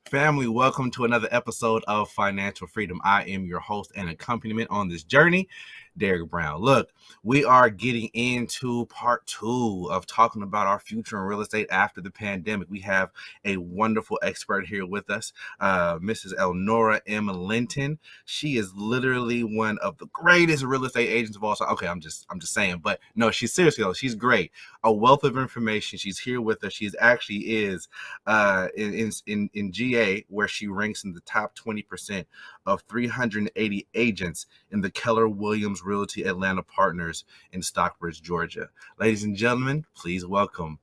Family, welcome to another episode of Financial Freedom. I am your host and accompaniment on this journey, Derek Brown. Look, we are getting into part 2 of talking about our future in real estate after the pandemic. We have a wonderful expert here with us, Mrs. Elnora M. Linton. She is literally one of the greatest real estate agents of all time. Okay, I'm just saying, but no, she's seriously though. She's great. A wealth of information. She's here with us. She's actually is in GA, where she ranks in the top 20% of 380 agents in the Keller Williams Realty Atlanta Partners in Stockbridge, Georgia. Ladies and gentlemen, please welcome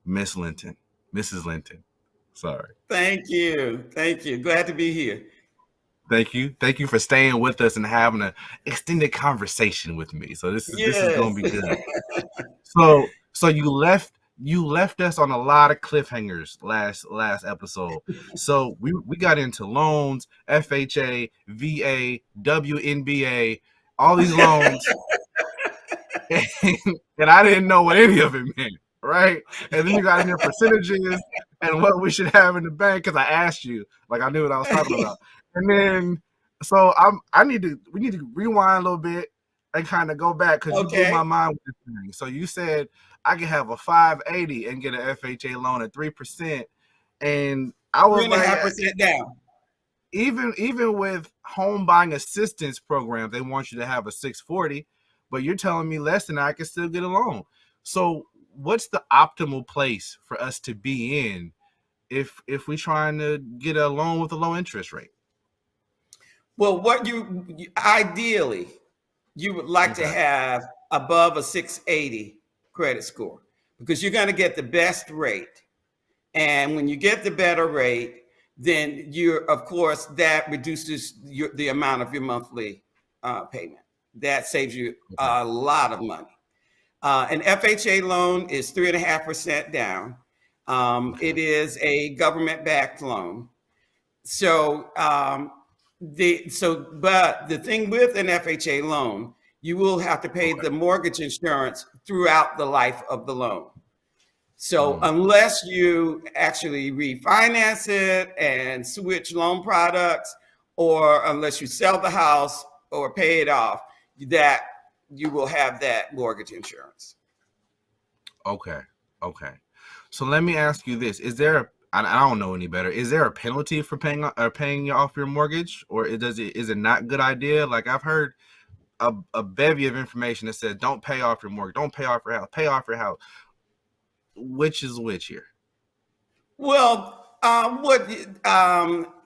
Miss Linton, Mrs. Linton. Sorry. Thank you. Glad to be here. Thank you for staying with us and having an extended conversation with me. So this is going to be good. So you left us on a lot of cliffhangers last episode. So we got into loans, FHA, VA, WNBA, all these loans, and I didn't know what any of it meant, right? And then you got into percentages and what we should have in the bank because I asked you, like I knew what I was talking about. And then so we need to rewind a little bit and kind of go back because you blew my mind with this thing. So you said I can have a 580 and get an FHA loan at 3%, and I was 3.5% down. Even with home buying assistance programs, they want you to have a 640, but you're telling me less than I can still get a loan. So what's the optimal place for us to be in if we're trying to get a loan with a low interest rate? Well, what you ideally you would like to have above a 680 credit score, because you're going to get the best rate. And when you get the better rate, then of course, that reduces the amount of your monthly payment. That saves you a lot of money. An FHA loan is 3.5% down. It is a government-backed loan. But the thing with an FHA loan, you will have to pay the mortgage insurance throughout the life of the loan. So unless you actually refinance it and switch loan products, or unless you sell the house or pay it off, that you will have that mortgage insurance. Okay. So let me ask you this: I don't know any better. Is there a penalty for paying off your mortgage, or is it not a good idea? Like I've heard a bevy of information that says don't pay off your mortgage, don't pay off your house, pay off your house. Which is which here? Well,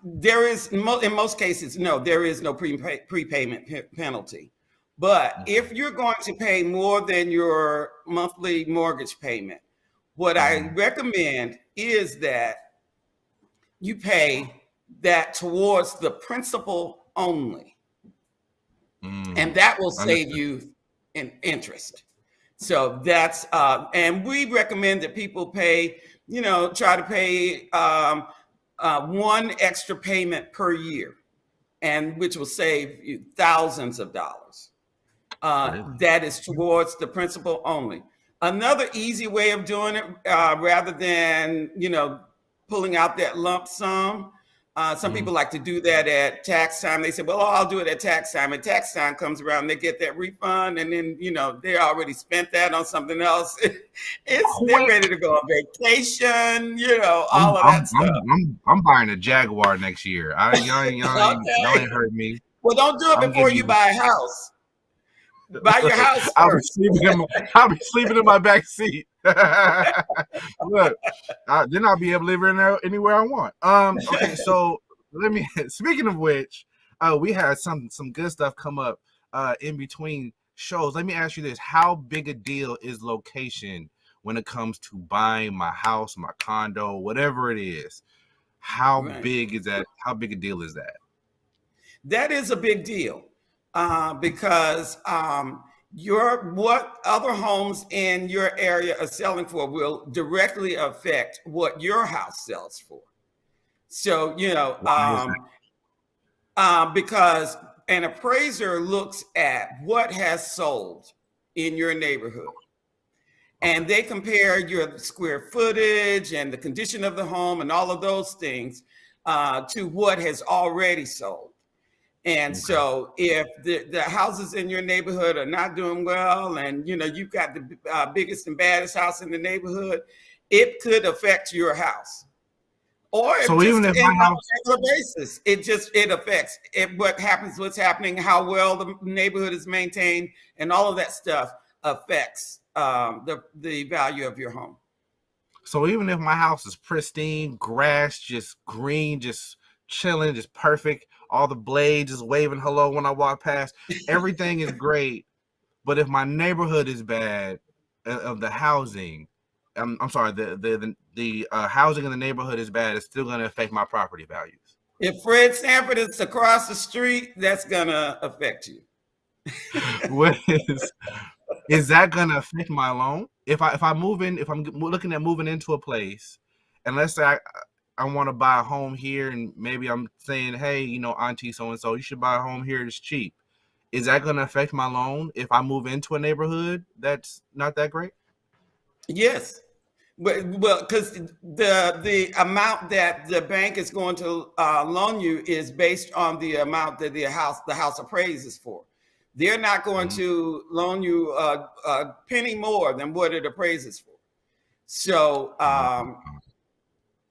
there is in most cases, no, there is no prepayment penalty. But if you're going to pay more than your monthly mortgage payment, what I recommend is that you pay that towards the principal only. And that will save you in interest. So that's, and we recommend that people pay, try to pay one extra payment per year, and which will save you thousands of dollars. That is towards the principal only. Another easy way of doing it, rather than, pulling out that lump sum, some people like to do that at tax time. They say, well, I'll do it at tax time. And tax time comes around, they get that refund, and then, they already spent that on something else. They're ready to go on vacation, all of that stuff. I'm buying a Jaguar next year. Y'all ain't heard me. Well, don't do it before you buy a house. Buy your house first. I'll be sleeping in my back seat. Look, then I'll be able to live anywhere I want. Okay, so speaking of which, we had some good stuff come up in between shows. Let me ask you this: how big a deal is location when it comes to buying my house, my condo, whatever it is? How big is that? How big a deal is that? That is a big deal. Because what other homes in your area are selling for will directly affect what your house sells for. So, because an appraiser looks at what has sold in your neighborhood, and they compare your square footage and the condition of the home and all of those things to what has already sold. And so if the houses in your neighborhood are not doing well, and you've got the biggest and baddest house in the neighborhood, it could affect your house. Or so even if my house, on a regular basis, it affects it. What's happening, how well the neighborhood is maintained, and all of that stuff affects the value of your home. So even if my house is pristine, grass just green, just chilling, just perfect, all the blades just waving hello when I walk past, everything is great. But if my neighborhood is bad, of the housing, I'm sorry, the housing in the neighborhood is bad, it's still going to affect my property values. If Fred Sanford is across the street, that's going to affect you. Is that going to affect my loan? If I'm looking at moving into a place, and let's say I want to buy a home here, and maybe I'm saying, hey, auntie so-and-so, you should buy a home here, it's cheap. Is that going to affect my loan if I move into a neighborhood that's not that great? Yes. Well, because the amount that the bank is going to loan you is based on the amount that the house appraises for. They're not going to loan you a penny more than what it appraises for. So,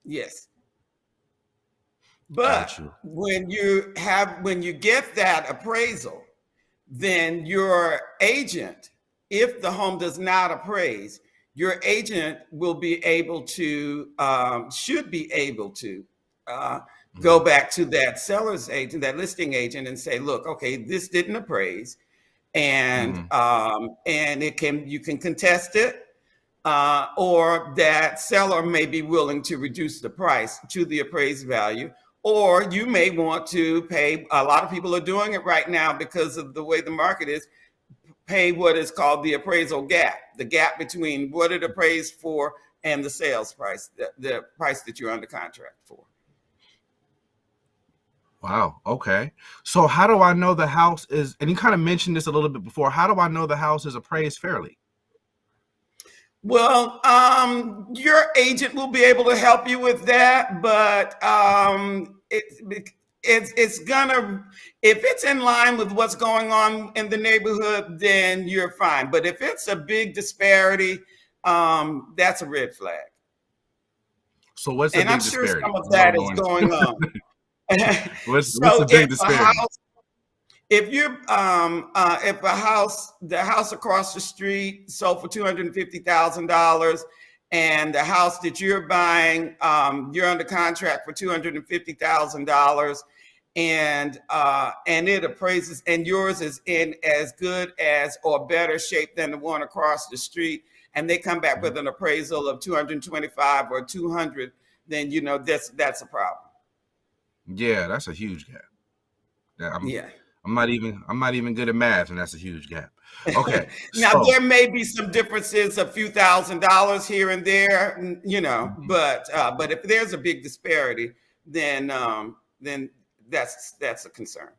yes. But when you get that appraisal, then your agent, if the home does not appraise, your agent will be able to, should be able to go back to that seller's agent, that listing agent, and say, look, okay, this didn't appraise, and you can contest it, or that seller may be willing to reduce the price to the appraised value, or you may want to pay. A lot of people are doing it right now because of the way the market is. Pay what is called the appraisal gap, the gap between what it appraised for and the sales price, the price that you're under contract for. Wow. Okay. So how do I know the house is, and you kind of mentioned this a little bit before, how do I know the house is appraised fairly? Well, your agent will be able to help you with that, but it's gonna, if it's in line with what's going on in the neighborhood, then you're fine. But if it's a big disparity, that's a red flag. So what's the big disparity? And I'm sure some of that is going on. what's the big disparity? If the house across the street sold for $250,000, and the house that you're buying, you're under contract for $250,000, and it appraises, and yours is in as good as or better shape than the one across the street, and they come back with an appraisal of 225 or 200, then that's a problem. Yeah, that's a huge gap. I'm not even good at math, and that's a huge gap. Okay. Now there may be some differences, a few $1,000s here and there, but if there's a big disparity, then that's a concern.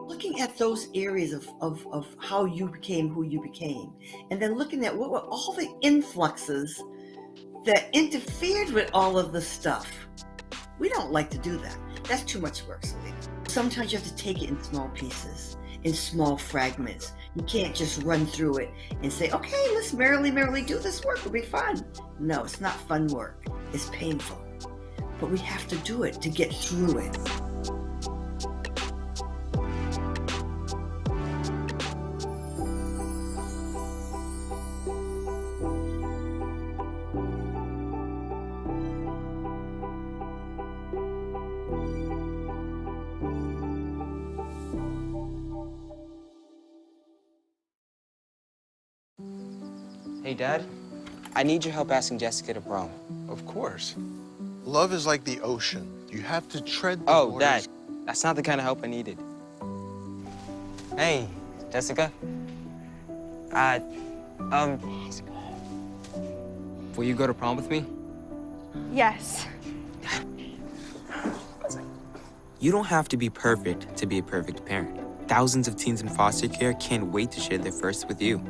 Looking at those areas of how you became who you became, and then looking at what were all the influxes that interfered with all of the stuff. We don't like to do that. That's too much work, Selena. Sometimes you have to take it in small pieces, in small fragments. You can't just run through it and say, okay, let's merrily do this work. It'll be fun. No, it's not fun work. It's painful. But we have to do it to get through it. Hey, Dad, I need your help asking Jessica to prom. Of course. Love is like the ocean. You have to tread the waters. Dad, that's not the kind of help I needed. Hey, Jessica. Will you go to prom with me? Yes. You don't have to be perfect to be a perfect parent. Thousands of teens in foster care can't wait to share their first with you.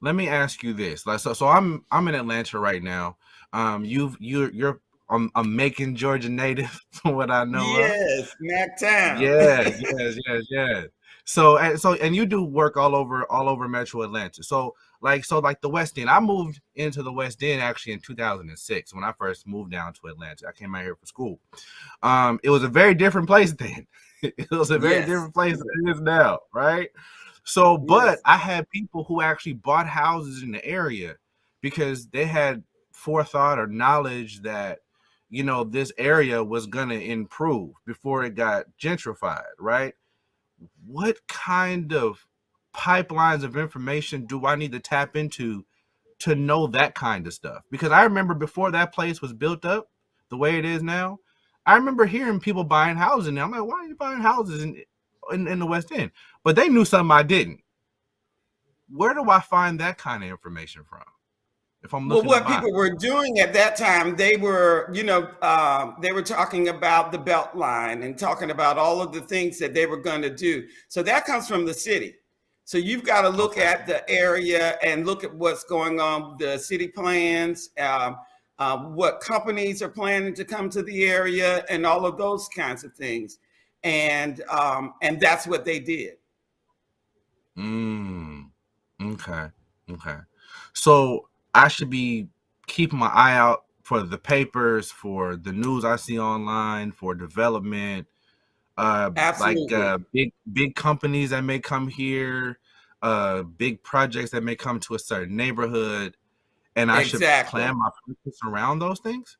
Let me ask you this. Like, so I'm in Atlanta right now. You're a Macon, Georgia native, from what I know of. Yes, Mactown. Yes. So you do work all over Metro Atlanta. So like the West End. I moved into the West End actually in 2006 when I first moved down to Atlanta. I came out here for school. It was a very different place then. It was a very different place than it is now, right? So, but I had people who actually bought houses in the area because they had forethought or knowledge that, this area was going to improve before it got gentrified, right? What kind of pipelines of information do I need to tap into to know that kind of stuff? Because I remember before that place was built up the way it is now, I remember hearing people buying houses and I'm like, why are you buying houses in the West End? But they knew something I didn't. Where do I find that kind of information from? If I'm looking, what people were doing at that time, they were, they were talking about the Beltline and talking about all of the things that they were going to do. So that comes from the city. So you've got to look at the area and look at what's going on, the city plans, what companies are planning to come to the area, and all of those kinds of things. And that's what they did. Okay. So I should be keeping my eye out for the papers, for the news I see online, for development, Absolutely. like big companies that may come here, big projects that may come to a certain neighborhood, and I should plan my purchase around those things.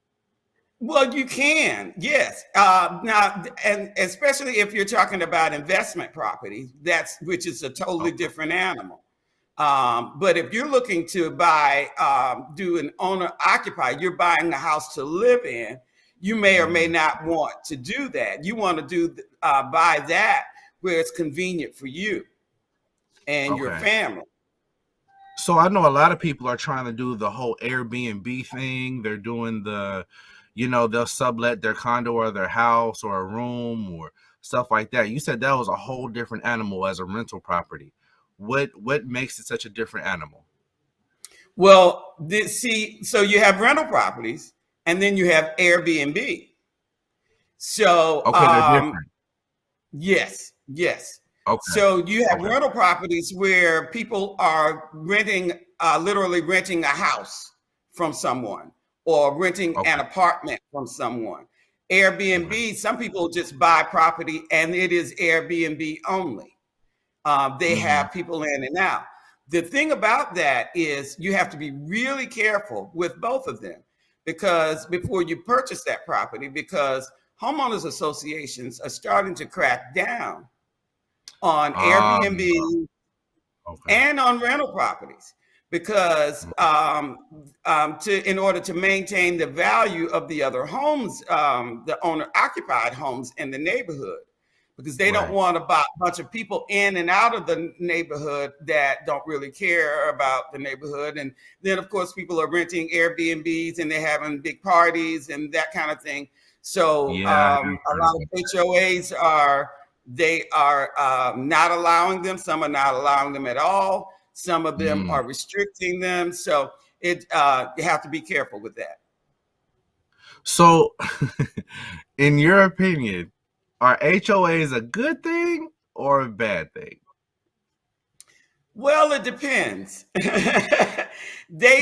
Well, you can, yes. Now, and especially if you're talking about investment properties, which is a totally different animal. But if you're looking to buy, do an owner occupied, you're buying a house to live in, you may or may not want to do that. You want to buy that where it's convenient for you and your family. So I know a lot of people are trying to do the whole Airbnb thing. They're doing they'll sublet their condo or their house or a room or stuff like that. You said that was a whole different animal as a rental property. What makes it such a different animal? Well, so you have rental properties and then you have Airbnb. So they're different. Yes. Okay. So you have rental properties where people are literally renting a house from someone or renting an apartment from someone. Airbnb, some people just buy property and it is Airbnb only. They have people in and out. The thing about that is you have to be really careful with both of them because before you purchase that property, because homeowners associations are starting to crack down on Airbnb and on rental properties because in order to maintain the value of the other homes, the owner occupied homes in the neighborhood, because they don't want a bunch of people in and out of the neighborhood that don't really care about the neighborhood. And then of course people are renting Airbnbs and they're having big parties and that kind of thing. So a lot of HOAs are not allowing them. Some are not allowing them at all. Some of them are restricting them. So you have to be careful with that. So in your opinion, are HOAs a good thing or a bad thing? Well, it depends. You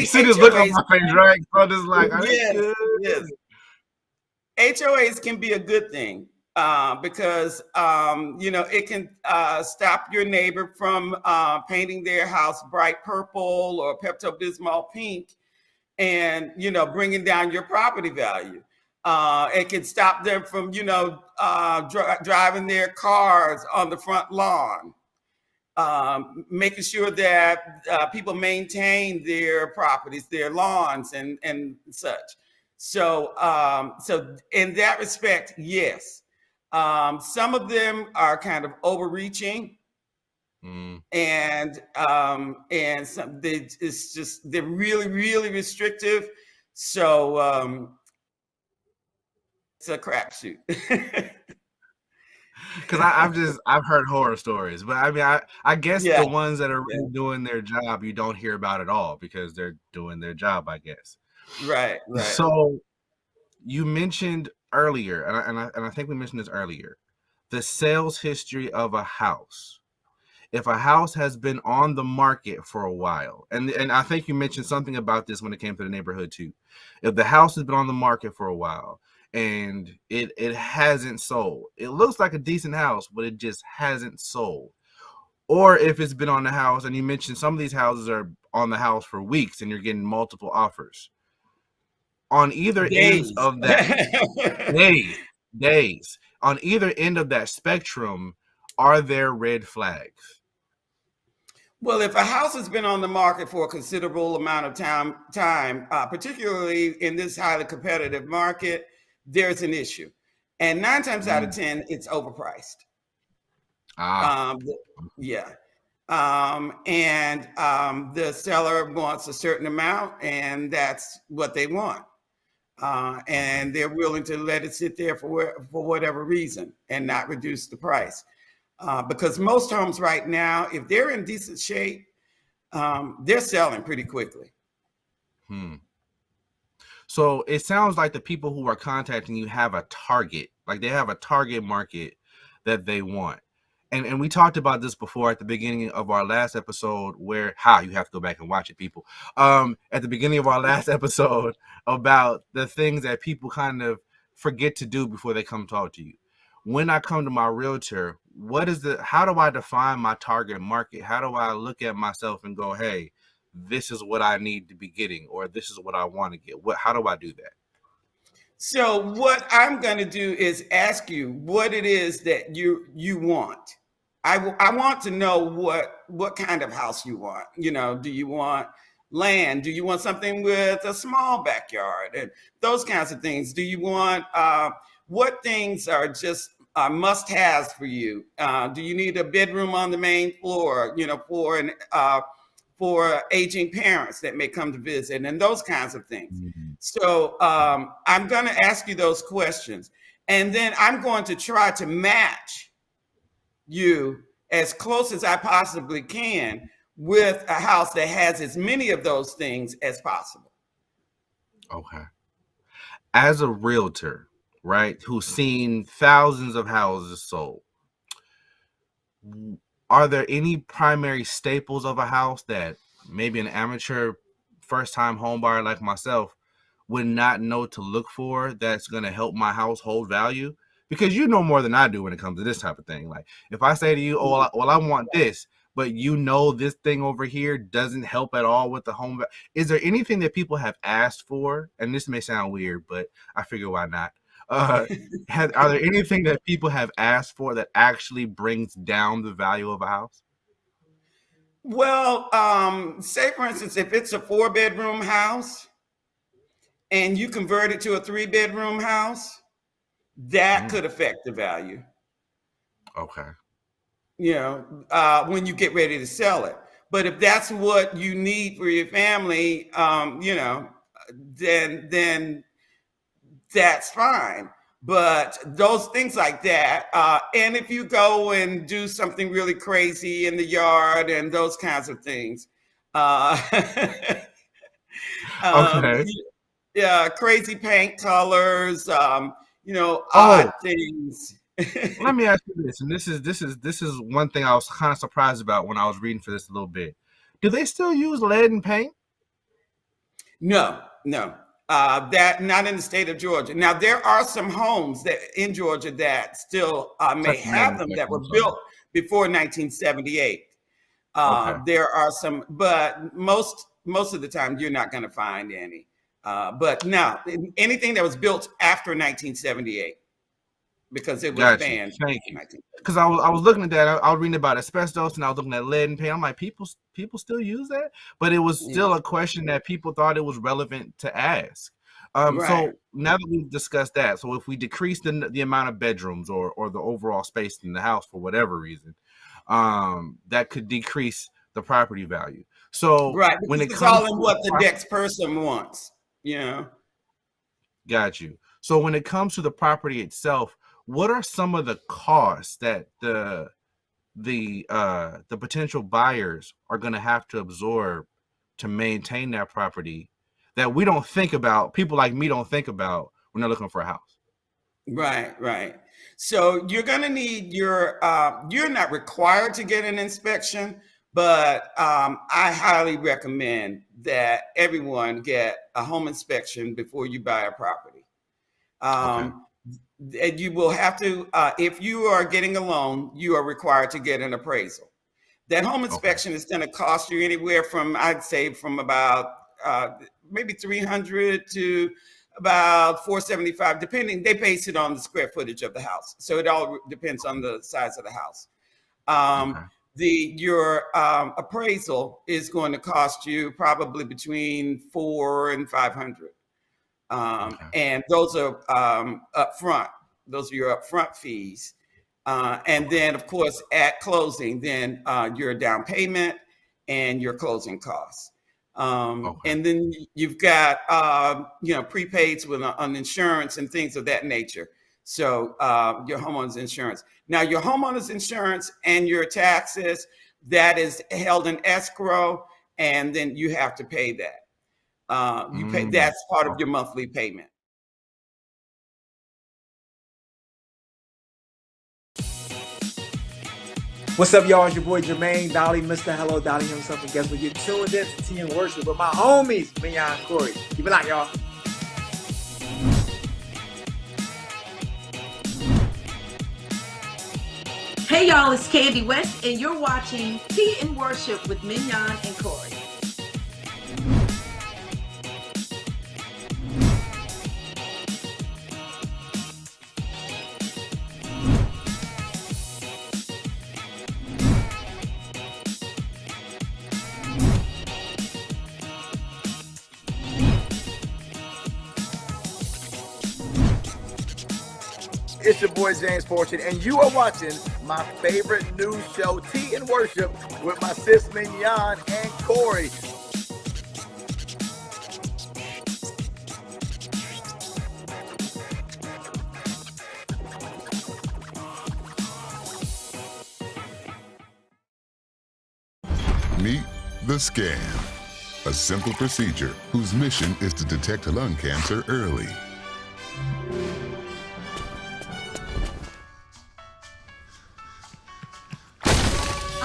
see this look on my face, right? So just like, yes. HOAs can be a good thing because it can stop your neighbor from painting their house bright purple or Pepto-Bismol pink, and bringing down your property value. It can stop them from driving their cars on the front lawn. Making sure that people maintain their properties, their lawns and such. So in that respect, yes. Some of them are kind of overreaching, and some it's just they're really, really restrictive. So it's a crapshoot. Because I've heard horror stories, but I mean I guess the ones that are really doing their job you don't hear about at all because they're doing their job, I guess. Right. So you mentioned earlier, and I think we mentioned this earlier, the sales history of a house. If a house has been on the market for a while, and I think you mentioned something about this when it came to the neighborhood too. If the house has been on the market for a while and it hasn't sold, it looks like a decent house, but it just hasn't sold. Or if it's been on the house, and you mentioned some of these houses are on the house for weeks and you're getting multiple offers. On either end of that days, on either end of that spectrum, are there red flags? Well, if a house has been on the market for a considerable amount of time, particularly in this highly competitive market, there's an issue. And 9 times out of 10, it's overpriced. The seller wants a certain amount, and that's what they want. And they're willing to let it sit there for whatever reason and not reduce the price. Because most homes right now, if they're in decent shape, they're selling pretty quickly. So it sounds like the people who are contacting you have a target, like they have a target market that they want. And we talked about this before at the beginning of our last episode you have to go back and watch it, people. At the beginning of our last episode about the things that people kind of forget to do before they come talk to you. When I come to my realtor, how do I define my target market? How do I look at myself and go, hey, this is what I need to be getting, or this is what I want to get? How do I do that? So what I'm going to do is ask you what it is that you want. I want to know what kind of house you want. Do you want land? Do you want something with a small backyard and those kinds of things? Do you want what things are just must-haves for you? Do you need a bedroom on the main floor? For aging parents that may come to visit and those kinds of things. So I'm going to ask you those questions, and then I'm going to try to match you as close as I possibly can with a house that has as many of those things as possible. Okay. As a realtor, right, who's seen thousands of houses sold, are there any primary staples of a house that maybe an amateur first-time home buyer like myself would not know to look for that's going to help my household value? Because you know more than I do when it comes to this type of thing. Like if I say to you, I want this, but this thing over here doesn't help at all with the home. Is there anything that people have asked for? And this may sound weird, but I figure why not? Are there anything that people have asked for that actually brings down the value of a house? Well, say for instance, if it's a 4-bedroom house and you convert it to a 3-bedroom house, that could affect the value. Okay. When you get ready to sell it. But if that's what you need for your family, then that's fine. But those things like that, and if you go and do something really crazy in the yard and those kinds of things, crazy paint colors, odd things. Let me ask you this, and this is one thing I was kind of surprised about when I was reading for this a little bit. Do they still use lead in paint? No. That not in the state of Georgia. Now there are some homes that in Georgia that still may have them that were built before 1978. There are some, but most of the time you're not going to find any. But now anything that was built after 1978, because it was banned. Thank you. Because I was looking at that. I was reading about asbestos, and I was looking at lead and paint. I'm like, people still use that, but it was still a question that people thought it was relevant to ask. Right. So now that we've discussed that, so if we decrease the amount of bedrooms or the overall space in the house for whatever reason, that could decrease the property value. So Right. when Because it it's comes all in to what the next person wants, you know. got you. So when it comes to the property itself, what are some of the costs that the potential buyers are going to have to absorb to maintain that property that we don't think about, people like me don't think about when they're looking for a house? Right, right. So you're going to need you're not required to get an inspection, but I highly recommend that everyone get a home inspection before you buy a property. Okay. And you will have to, if you are getting a loan, you are required to get an appraisal. That home inspection is going to cost you anywhere from, I'd say, from about maybe 300 to about 475, depending. They base it on the square footage of the house, so it all depends on the size of the house. Okay. Your appraisal is going to cost you probably between 400 and 500. Okay. And those are upfront. Those are your upfront fees. And then, of course, at closing, then your down payment and your closing costs. Okay. And then you've got, prepaids with on insurance and things of that nature. So your homeowner's insurance. Now, your homeowner's insurance and your taxes, that is held in escrow, and then you have to pay that. You pay, that's part of your monthly payment. What's up, y'all? It's your boy Jermaine Dolly, Mr. Hello Dolly himself, and guess what? You're tuned in to Tea and Worship with my homies, Mignon and Corey. Keep it out, y'all. Hey y'all, it's Candy West, and you're watching Tea and Worship with Mignon and Corey. It's your boy James Fortune, and you are watching my favorite news show, Tea and Worship, with my sis Mignon and Corey. Meet the Scam, a simple procedure whose mission is to detect lung cancer early.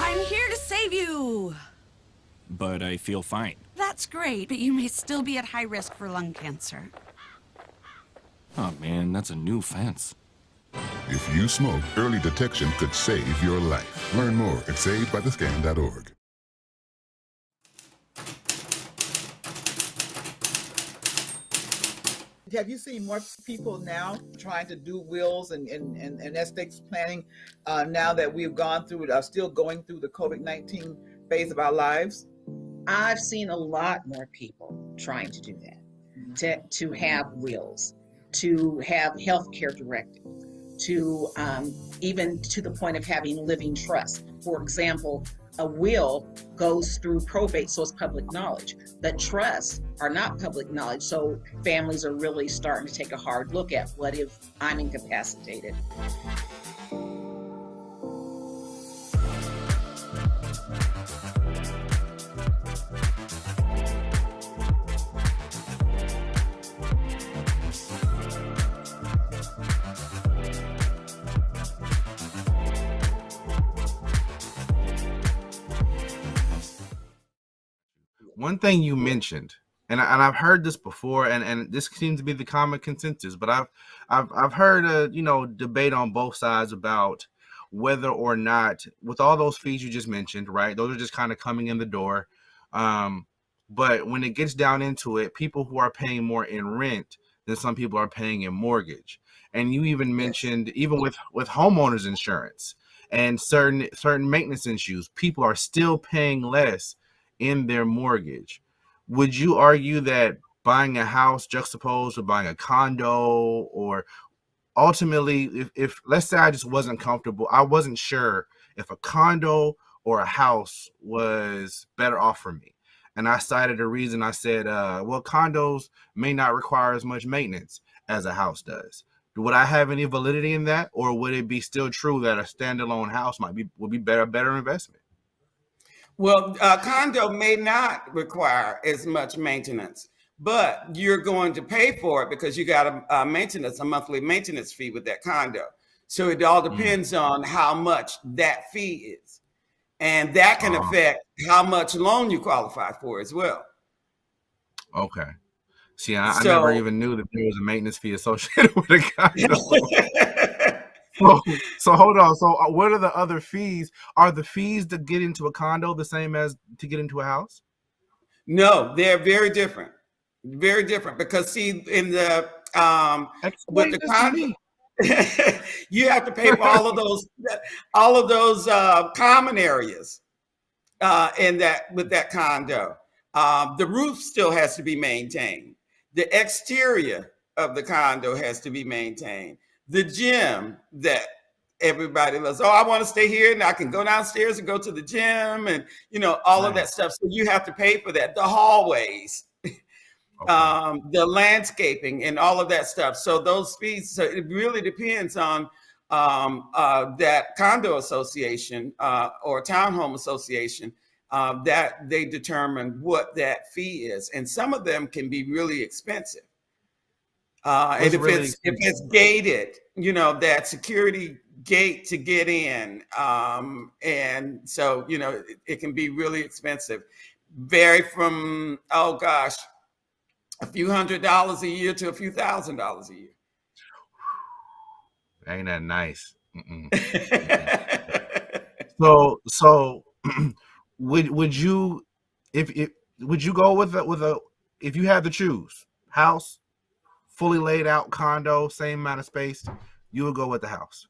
I'm here to save you. But I feel fine. That's great, but you may still be at high risk for lung cancer. Oh man, that's a new fence. If you smoke, early detection could save your life. Learn more at savedbythescan.org. Have you seen more people now trying to do wills and estate planning now that we've gone through it, still going through the COVID-19 phase of our lives? I've seen a lot more people trying to do that, to have wills, to have healthcare directives, to even to the point of having living trust. For example, a will goes through probate, so it's public knowledge. But trusts are not public knowledge, so families are really starting to take a hard look at what if I'm incapacitated. One thing you mentioned, and I've heard this before, and this seems to be the common consensus, but I've heard a debate on both sides about whether or not, with all those fees you just mentioned, right? Those are just kind of coming in the door. But when it gets down into it, people who are paying more in rent than some people are paying in mortgage. And you even mentioned, even with homeowners insurance and certain maintenance issues, people are still paying less in their mortgage. Would you argue that buying a house juxtaposed with buying a condo, or ultimately, if let's say I just wasn't comfortable, I wasn't sure if a condo or a house was better off for me. And I cited a reason. I said, well, condos may not require as much maintenance as a house does. Would I have any validity in that, or would it be still true that a standalone house would be a better investment? Well, a condo may not require as much maintenance, but you're going to pay for it because you got a monthly maintenance fee with that condo. So it all depends on how much that fee is. And that can affect how much loan you qualify for as well. Okay. See, I never even knew that there was a maintenance fee associated with a condo. So hold on. So what are the other fees? Are the fees to get into a condo the same as to get into a house? No, they're very different. Very different, because see, in the with the condo, you have to pay for all of those common areas in that with that condo. The roof still has to be maintained. The exterior of the condo has to be maintained. The gym that everybody loves. Oh, I want to stay here and I can go downstairs and go to the gym, and all of that stuff. So you have to pay for that. The hallways. The landscaping and all of that stuff. So those fees, so it really depends on that condo association or townhome association that they determine what that fee is. And some of them can be really expensive. And if it's gated, that security gate to get in. And so, it can be really expensive. Vary from, a few $100s a year to a few $1,000s a year. Ain't that nice? So would you go with a if you had to choose house, fully laid out condo, same amount of space, you would go with the house?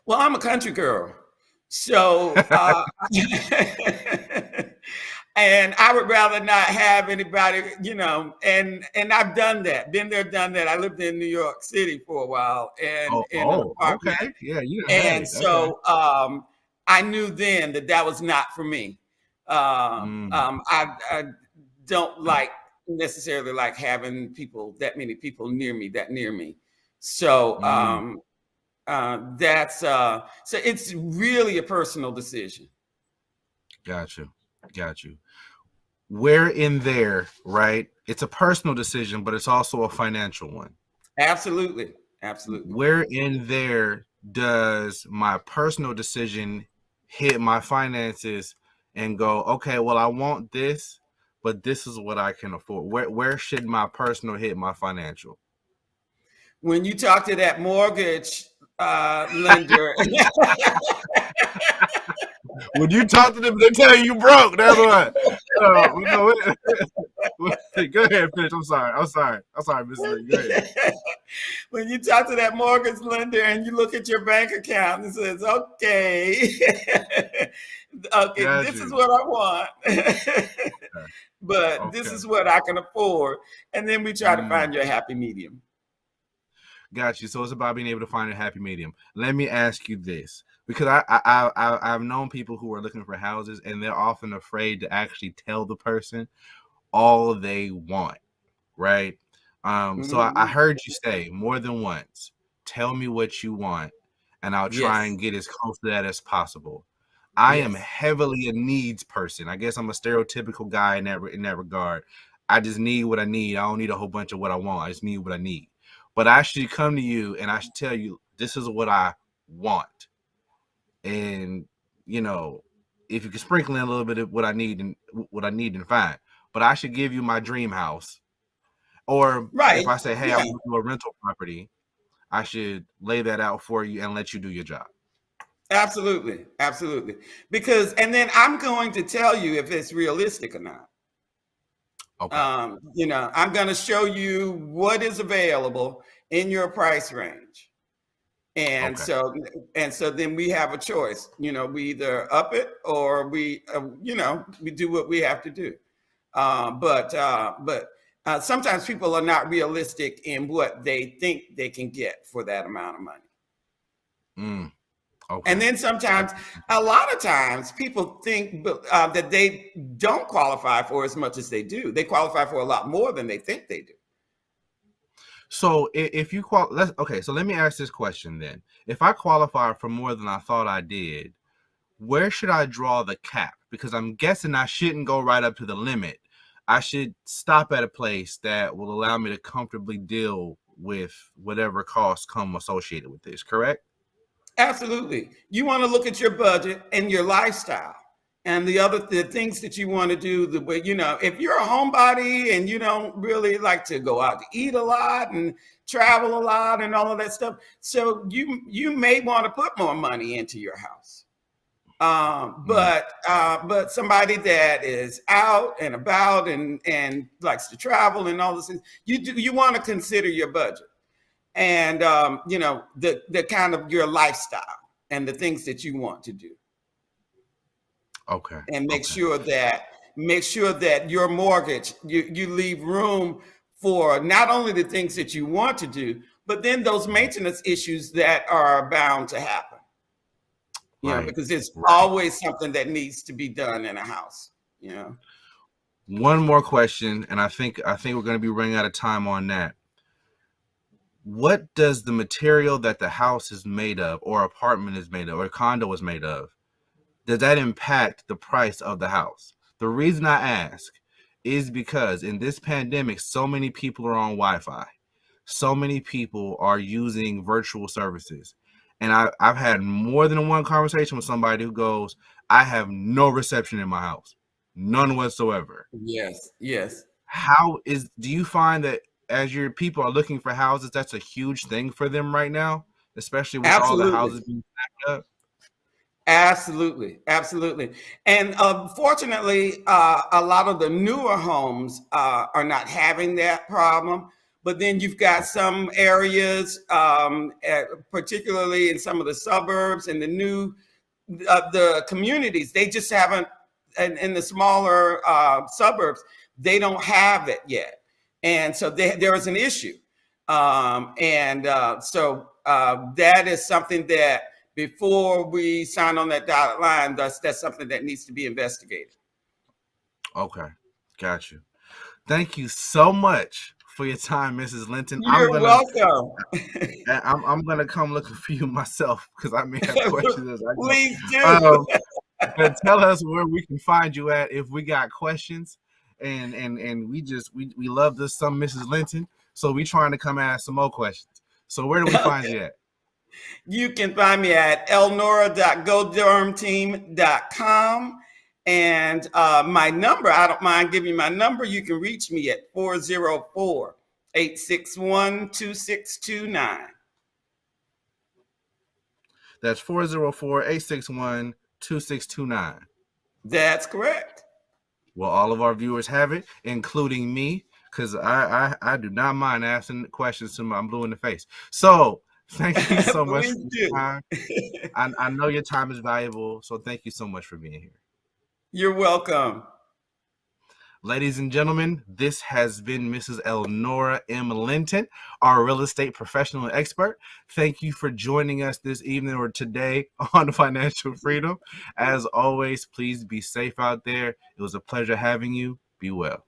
Well, I'm a country girl, so and I would rather not have anybody, and I've done that, been there, done that. I lived in New York City for a while, and okay, yeah, so I knew then that was not for me. I don't necessarily like having that many people near me. So that's so it's really a personal decision. Got you. Where in there, right? It's a personal decision, but it's also a financial one. Absolutely. Where in there does my personal decision hit my finances and go, okay, well, I want this, but this is what I can afford? Where should my personal hit my financial? When you talk to that mortgage lender. When you talk to them, they tell you broke. That's what. Go ahead, finish. I'm sorry, Miss Lee. Go ahead. When you talk to that mortgage lender and you look at your bank account and it says, okay, this is what I want, but this is what I can afford. And then we try to find you a happy medium. Got you. So it's about being able to find a happy medium. Let me ask you this, because I've known people who are looking for houses and they're often afraid to actually tell the person all they want, right? So I heard you say more than once, tell me what you want and I'll try and get as close to that as possible. I am heavily a needs person. I guess I'm a stereotypical guy in that regard. I just need what I need. I don't need a whole bunch of what I want. I just need what I need. But I should come to you and I should tell you, this is what I want. And, if you can sprinkle in a little bit of what I need and fine. But I should give you my dream house. Or if I say, hey, I want to do a rental property, I should lay that out for you and let you do your job. Absolutely. And then I'm going to tell you if it's realistic or not. Okay. I'm going to show you what is available in your price range. And so then we have a choice, we either up it or we do what we have to do. But Sometimes people are not realistic in what they think they can get for that amount of money. Okay. And then sometimes, a lot of times, people think that they don't qualify for as much as they do. They qualify for a lot more than they think they do. So if you so let me ask this question then. If I qualify for more than I thought I did, where should I draw the cap? Because I'm guessing I shouldn't go right up to the limit. I should stop at a place that will allow me to comfortably deal with whatever costs come associated with this, correct? Absolutely. You want to look at your budget and your lifestyle and the things that you want to do. The way, if you're a homebody and you don't really like to go out to eat a lot and travel a lot and all of that stuff, so you may want to put more money into your house. But somebody that is out and about and likes to travel and all those things, you want to consider your budget. And the kind of your lifestyle and the things that you want to do. Okay. And make sure that your mortgage, you leave room for not only the things that you want to do, but then those maintenance issues that are bound to happen. Because there's always something that needs to be done in a house. One more question, and I think we're going to be running out of time on that. What does the material that the house is made of, or apartment is made of, or condo is made of, does that impact the price of the house? The reason I ask is because in this pandemic, so many people are on Wi-Fi. So many people are using virtual services. And I've had more than one conversation with somebody who goes, I have no reception in my house. None whatsoever. Yes. Do you find that as your people are looking for houses, that's a huge thing for them right now, especially with all the houses being stacked up? Absolutely. And fortunately, a lot of the newer homes are not having that problem. But then you've got some areas, particularly in some of the suburbs and the communities, they just haven't, in the smaller suburbs, they don't have it yet. And so there is an issue. So that is something that before we sign on that dotted line, that's something that needs to be investigated. Okay, got you. Thank you so much for your time, Mrs. Linton. You're welcome. I'm gonna come looking for you myself because I may have questions as I go. Please do. But tell us where we can find you at if we got questions. And we love this some Mrs. Linton, so we trying to come ask some more questions. So where do we find you at? You can find me at elnora.godermteam.com. And my number, I don't mind giving you my number. You can reach me at 404-861-2629. That's 404-861-2629. That's correct. Well, all of our viewers have it, including me, because I do not mind asking questions to my blue in the face. So thank you so much for your time. I know your time is valuable, so thank you so much for being here. You're welcome. Ladies and gentlemen, this has been Mrs. Elnora M. Linton, our real estate professional and expert. Thank you for joining us this evening or today on Financial Freedom. As always, please be safe out there. It was a pleasure having you. Be well.